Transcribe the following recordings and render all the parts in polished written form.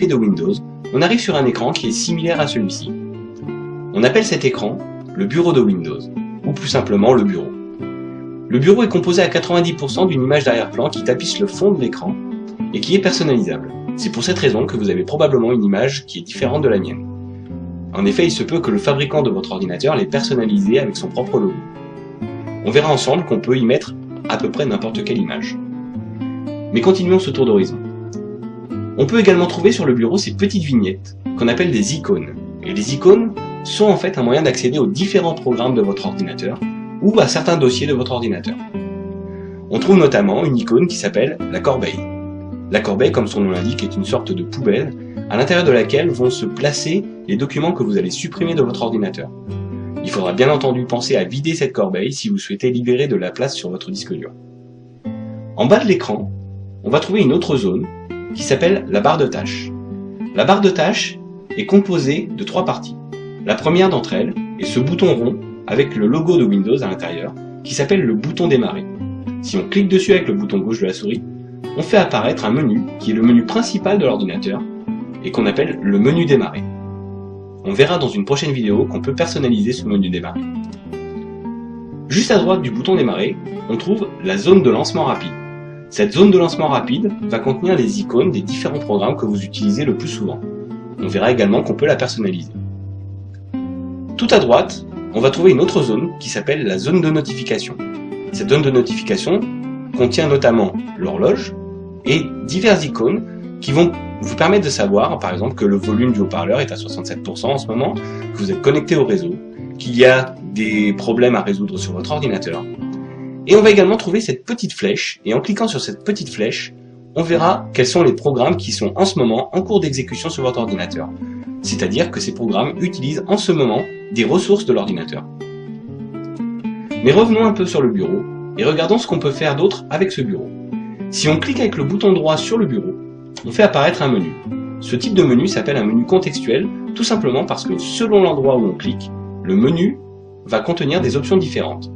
IP de Windows, on arrive sur un écran qui est similaire à celui-ci. On appelle cet écran le bureau de Windows, ou plus simplement le bureau. Le bureau est composé à 90% d'une image d'arrière-plan qui tapisse le fond de l'écran et qui est personnalisable. C'est pour cette raison que vous avez probablement une image qui est différente de la mienne. En effet, il se peut que le fabricant de votre ordinateur l'ait personnalisé avec son propre logo. On verra ensemble qu'on peut y mettre à peu près n'importe quelle image. Mais continuons ce tour d'horizon. On peut également trouver sur le bureau ces petites vignettes qu'on appelle des icônes. Et les icônes sont en fait un moyen d'accéder aux différents programmes de votre ordinateur ou à certains dossiers de votre ordinateur. On trouve notamment une icône qui s'appelle la corbeille. La corbeille, comme son nom l'indique, est une sorte de poubelle à l'intérieur de laquelle vont se placer les documents que vous allez supprimer de votre ordinateur. Il faudra bien entendu penser à vider cette corbeille si vous souhaitez libérer de la place sur votre disque dur. En bas de l'écran, on va trouver une autre zone qui s'appelle la barre de tâches. La barre de tâches est composée de 3 parties. La première d'entre elles est ce bouton rond avec le logo de Windows à l'intérieur qui s'appelle le bouton démarrer. Si on clique dessus avec le bouton gauche de la souris, on fait apparaître un menu qui est le menu principal de l'ordinateur et qu'on appelle le menu démarrer. On verra dans une prochaine vidéo qu'on peut personnaliser ce menu démarrer. Juste à droite du bouton démarrer, on trouve la zone de lancement rapide. Cette zone de lancement rapide va contenir les icônes des différents programmes que vous utilisez le plus souvent. On verra également qu'on peut la personnaliser. Tout à droite, on va trouver une autre zone qui s'appelle la zone de notification. Cette zone de notification contient notamment l'horloge et diverses icônes qui vont vous permettre de savoir, par exemple, que le volume du haut-parleur est à 67% en ce moment, que vous êtes connecté au réseau, qu'il y a des problèmes à résoudre sur votre ordinateur. Et on va également trouver cette petite flèche, et en cliquant sur cette petite flèche, on verra quels sont les programmes qui sont en ce moment en cours d'exécution sur votre ordinateur. C'est-à-dire que ces programmes utilisent en ce moment des ressources de l'ordinateur. Mais revenons un peu sur le bureau, et regardons ce qu'on peut faire d'autre avec ce bureau. Si on clique avec le bouton droit sur le bureau, on fait apparaître un menu. Ce type de menu s'appelle un menu contextuel, tout simplement parce que selon l'endroit où on clique, le menu va contenir des options différentes.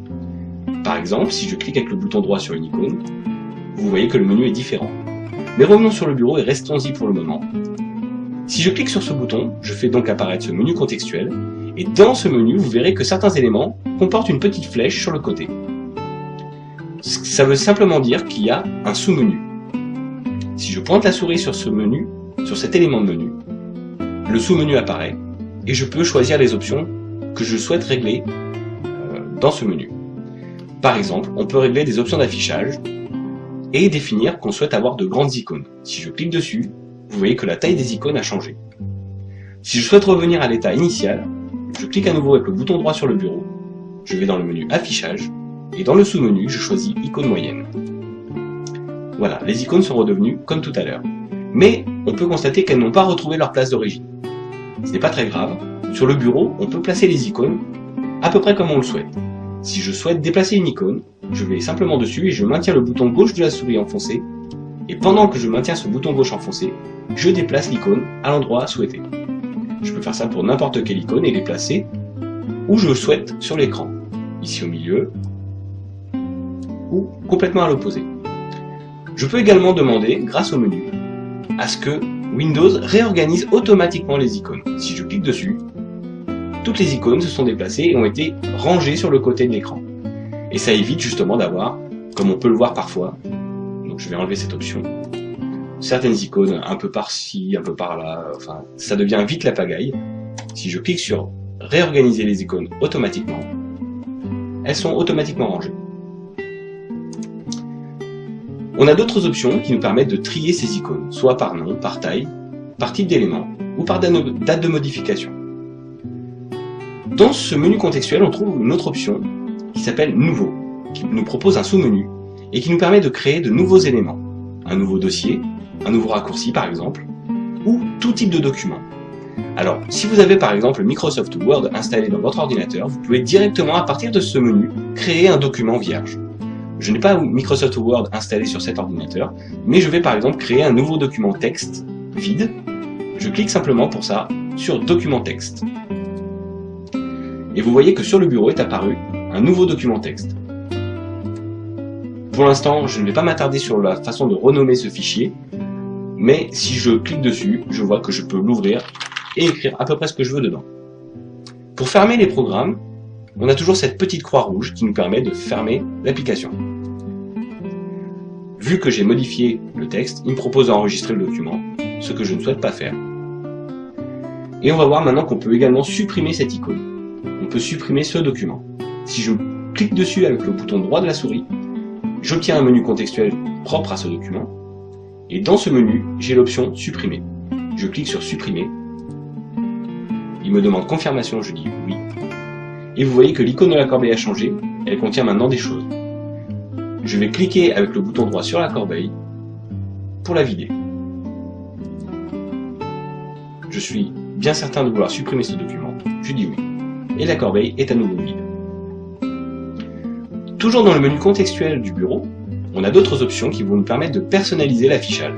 Par exemple, si je clique avec le bouton droit sur une icône, vous voyez que le menu est différent. Mais revenons sur le bureau et restons-y pour le moment. Si je clique sur ce bouton, je fais donc apparaître ce menu contextuel, et dans ce menu, vous verrez que certains éléments comportent une petite flèche sur le côté. Ça veut simplement dire qu'il y a un sous-menu. Si je pointe la souris sur ce menu, sur cet élément de menu, le sous-menu apparaît et je peux choisir les options que je souhaite régler dans ce menu. Par exemple, on peut régler des options d'affichage et définir qu'on souhaite avoir de grandes icônes. Si je clique dessus, vous voyez que la taille des icônes a changé. Si je souhaite revenir à l'état initial, je clique à nouveau avec le bouton droit sur le bureau, je vais dans le menu affichage et dans le sous-menu, je choisis icône moyenne. Voilà, les icônes sont redevenues comme tout à l'heure. Mais on peut constater qu'elles n'ont pas retrouvé leur place d'origine. Ce n'est pas très grave. Sur le bureau, on peut placer les icônes à peu près comme on le souhaite. Si je souhaite déplacer une icône, je vais simplement dessus et je maintiens le bouton gauche de la souris enfoncé. Et pendant que je maintiens ce bouton gauche enfoncé, je déplace l'icône à l'endroit souhaité. Je peux faire ça pour n'importe quelle icône et les placer où je le souhaite sur l'écran. Ici au milieu, ou complètement à l'opposé. Je peux également demander, grâce au menu, à ce que Windows réorganise automatiquement les icônes. Si je clique dessus, toutes les icônes se sont déplacées et ont été rangées sur le côté de l'écran. Et ça évite justement d'avoir, comme on peut le voir parfois, donc je vais enlever cette option, certaines icônes un peu par-ci, un peu par-là, enfin ça devient vite la pagaille. Si je clique sur réorganiser les icônes automatiquement, elles sont automatiquement rangées. On a d'autres options qui nous permettent de trier ces icônes, soit par nom, par taille, par type d'élément, ou par date de modification. Dans ce menu contextuel, on trouve une autre option qui s'appelle Nouveau, qui nous propose un sous-menu et qui nous permet de créer de nouveaux éléments, un nouveau dossier, un nouveau raccourci par exemple, ou tout type de document. Alors, si vous avez par exemple Microsoft Word installé dans votre ordinateur, vous pouvez directement à partir de ce menu créer un document vierge. Je n'ai pas Microsoft Word installé sur cet ordinateur, mais je vais par exemple créer un nouveau document texte vide. Je clique simplement pour ça sur Document texte. Et vous voyez que sur le bureau est apparu un nouveau document texte. Pour l'instant, je ne vais pas m'attarder sur la façon de renommer ce fichier. mais si je clique dessus, je vois que je peux l'ouvrir et écrire à peu près ce que je veux dedans. Pour fermer les programmes, on a toujours cette petite croix rouge qui nous permet de fermer l'application. Vu que j'ai modifié le texte, il me propose d'enregistrer le document, ce que je ne souhaite pas faire. Et on va voir maintenant qu'on peut également supprimer cette icône. On peut supprimer ce document. Si je clique dessus avec le bouton droit de la souris, j'obtiens un menu contextuel propre à ce document. Et dans ce menu, j'ai l'option supprimer. Je clique sur supprimer. Il me demande confirmation, je dis oui. Et vous voyez que l'icône de la corbeille a changé. Elle contient maintenant des choses. Je vais cliquer avec le bouton droit sur la corbeille pour la vider. Je suis bien certain de vouloir supprimer ce document. Je dis oui. Et la corbeille est à nouveau vide. Toujours dans le menu contextuel du bureau, on a d'autres options qui vont nous permettre de personnaliser l'affichage,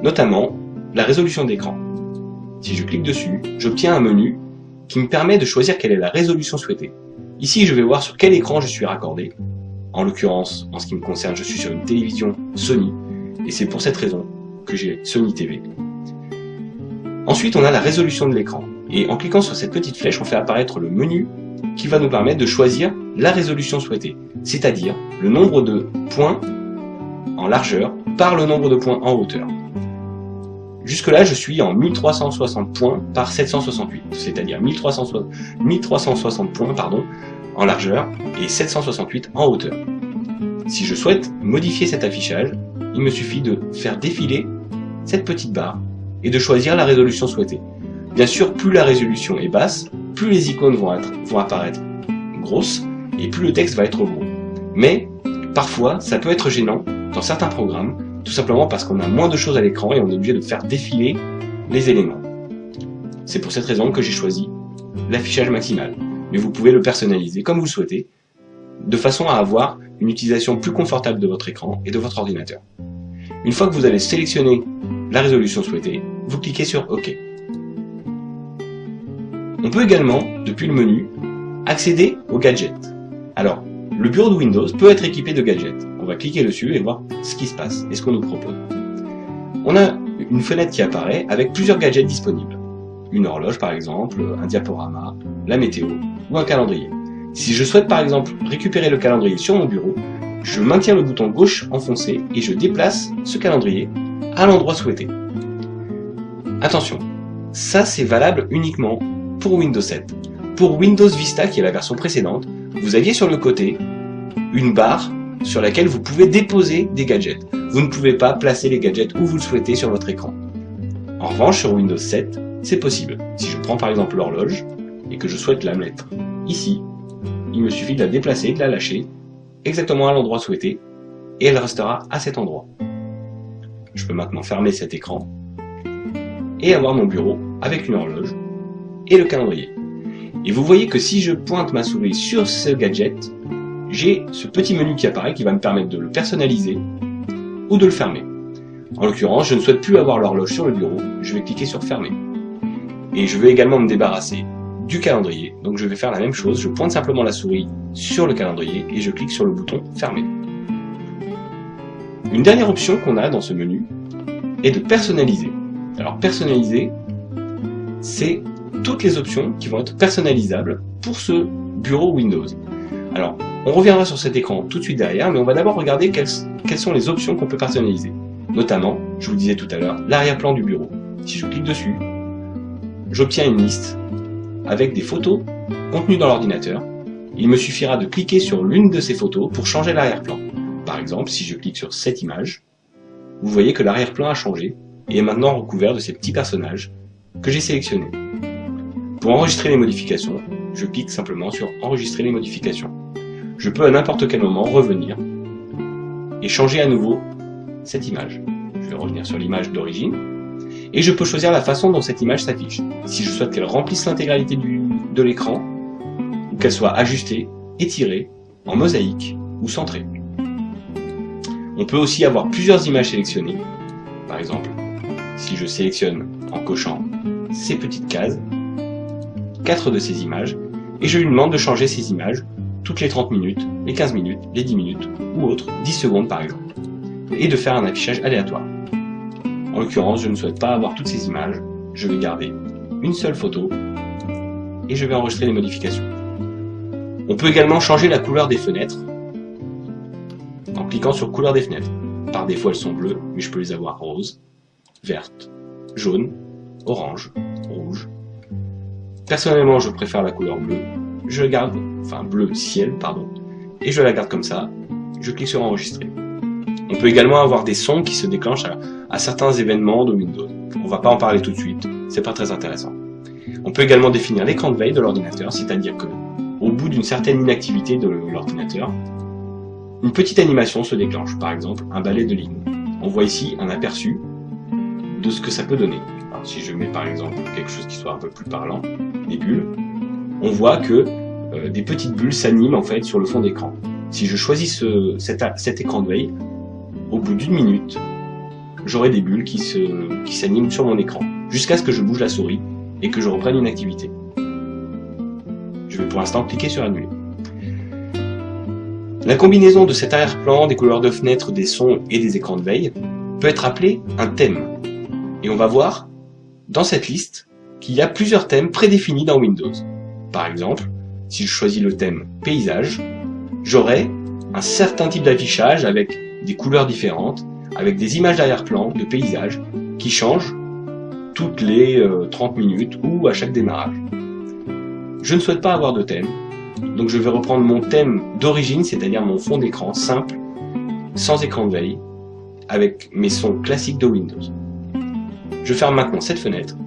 notamment la résolution d'écran. Si je clique dessus, j'obtiens un menu qui me permet de choisir quelle est la résolution souhaitée. Ici, je vais voir sur quel écran je suis raccordé. En l'occurrence, en ce qui me concerne, je suis sur une télévision Sony, et c'est pour cette raison que j'ai Sony TV. Ensuite, on a la résolution de l'écran, et en cliquant sur cette petite flèche, on fait apparaître le menu qui va nous permettre de choisir la résolution souhaitée, c'est-à-dire le nombre de points en largeur par le nombre de points en hauteur. Jusque-là, je suis en 1360 points par 768, c'est-à-dire 1360 points en largeur et 768 en hauteur. Si je souhaite modifier cet affichage, il me suffit de faire défiler cette petite barre et de choisir la résolution souhaitée. Bien sûr, plus la résolution est basse, plus les icônes vont apparaître grosses et plus le texte va être gros. Mais parfois, ça peut être gênant dans certains programmes, tout simplement parce qu'on a moins de choses à l'écran et on est obligé de faire défiler les éléments. C'est pour cette raison que j'ai choisi l'affichage maximal. Mais vous pouvez le personnaliser comme vous le souhaitez, de façon à avoir une utilisation plus confortable de votre écran et de votre ordinateur. Une fois que vous avez sélectionné la résolution souhaitée, vous cliquez sur OK. On peut également, depuis le menu, accéder aux gadgets. Alors, le bureau de Windows peut être équipé de gadgets. On va cliquer dessus et voir ce qui se passe et ce qu'on nous propose. On a une fenêtre qui apparaît avec plusieurs gadgets disponibles. Une horloge par exemple, un diaporama, la météo ou un calendrier. Si je souhaite par exemple récupérer le calendrier sur mon bureau, je maintiens le bouton gauche enfoncé et je déplace ce calendrier à l'endroit souhaité. Attention, ça c'est valable uniquement pour Windows 7. Pour Windows Vista, qui est la version précédente, vous aviez sur le côté une barre sur laquelle vous pouvez déposer des gadgets. Vous ne pouvez pas placer les gadgets où vous le souhaitez sur votre écran. En revanche, sur Windows 7, c'est possible. Si je prends par exemple l'horloge et que je souhaite la mettre ici, il me suffit de la déplacer, de la lâcher exactement à l'endroit souhaité et elle restera à cet endroit. Je peux maintenant fermer cet écran et avoir mon bureau avec une horloge et le calendrier. Et vous voyez que si je pointe ma souris sur ce gadget, j'ai ce petit menu qui apparaît qui va me permettre de le personnaliser ou de le fermer. En l'occurrence, je ne souhaite plus avoir l'horloge sur le bureau, je vais cliquer sur fermer. Et je veux également me débarrasser du calendrier, donc je vais faire la même chose, je pointe simplement la souris sur le calendrier et je clique sur le bouton fermer. Une dernière option qu'on a dans ce menu est de personnaliser. Alors personnaliser, c'est toutes les options qui vont être personnalisables pour ce bureau Windows. Alors, on reviendra sur cet écran tout de suite derrière, mais on va d'abord regarder quelles sont les options qu'on peut personnaliser. Notamment, je vous disais tout à l'heure, l'arrière-plan du bureau. Si je clique dessus, j'obtiens une liste avec des photos contenues dans l'ordinateur. Il me suffira de cliquer sur l'une de ces photos pour changer l'arrière-plan. Par exemple, si je clique sur cette image, vous voyez que l'arrière-plan a changé et est maintenant recouvert de ces petits personnages que j'ai sélectionnés. Pour enregistrer les modifications, je clique simplement sur enregistrer les modifications. Je peux à n'importe quel moment revenir et changer à nouveau cette image. Je vais revenir sur l'image d'origine et je peux choisir la façon dont cette image s'affiche. Si je souhaite qu'elle remplisse l'intégralité de l'écran ou qu'elle soit ajustée, étirée, en mosaïque ou centrée. On peut aussi avoir plusieurs images sélectionnées. Par exemple, si je sélectionne en cochant ces petites cases, 4 de ces images, et je lui demande de changer ces images toutes les 30 minutes, les 15 minutes, les 10 minutes, ou autres, 10 secondes par exemple, et de faire un affichage aléatoire. En l'occurrence, je ne souhaite pas avoir toutes ces images, je vais garder une seule photo et je vais enregistrer les modifications. On peut également changer la couleur des fenêtres en cliquant sur couleur des fenêtres. Par défaut, elles sont bleues, mais je peux les avoir roses, vertes, jaunes, orange, rouge. Personnellement, je préfère la couleur bleue. Je la garde, enfin bleu ciel, pardon, et je la garde comme ça. Je clique sur enregistrer. On peut également avoir des sons qui se déclenchent à certains événements de Windows. On va pas en parler tout de suite, c'est pas très intéressant. On peut également définir l'écran de veille de l'ordinateur, c'est-à-dire que, au bout d'une certaine inactivité de l'ordinateur, une petite animation se déclenche, par exemple un balai de ligne. On voit ici un aperçu de ce que ça peut donner. Alors, si je mets par exemple quelque chose qui soit un peu plus parlant, des bulles, on voit que des petites bulles s'animent en fait sur le fond d'écran. Si je choisis cet écran de veille, au bout d'une minute, j'aurai des bulles qui s'animent sur mon écran, jusqu'à ce que je bouge la souris et que je reprenne une activité. Je vais pour l'instant cliquer sur annuler. La combinaison de cet arrière-plan, des couleurs de fenêtre, des sons et des écrans de veille peut être appelée un thème. Et on va voir dans cette liste qu'il y a plusieurs thèmes prédéfinis dans Windows. Par exemple, si je choisis le thème paysage, j'aurai un certain type d'affichage avec des couleurs différentes, avec des images d'arrière-plan, de paysages, qui changent toutes les 30 minutes ou à chaque démarrage. Je ne souhaite pas avoir de thème, donc je vais reprendre mon thème d'origine, c'est-à-dire mon fond d'écran simple, sans écran de veille, avec mes sons classiques de Windows. Je ferme maintenant cette fenêtre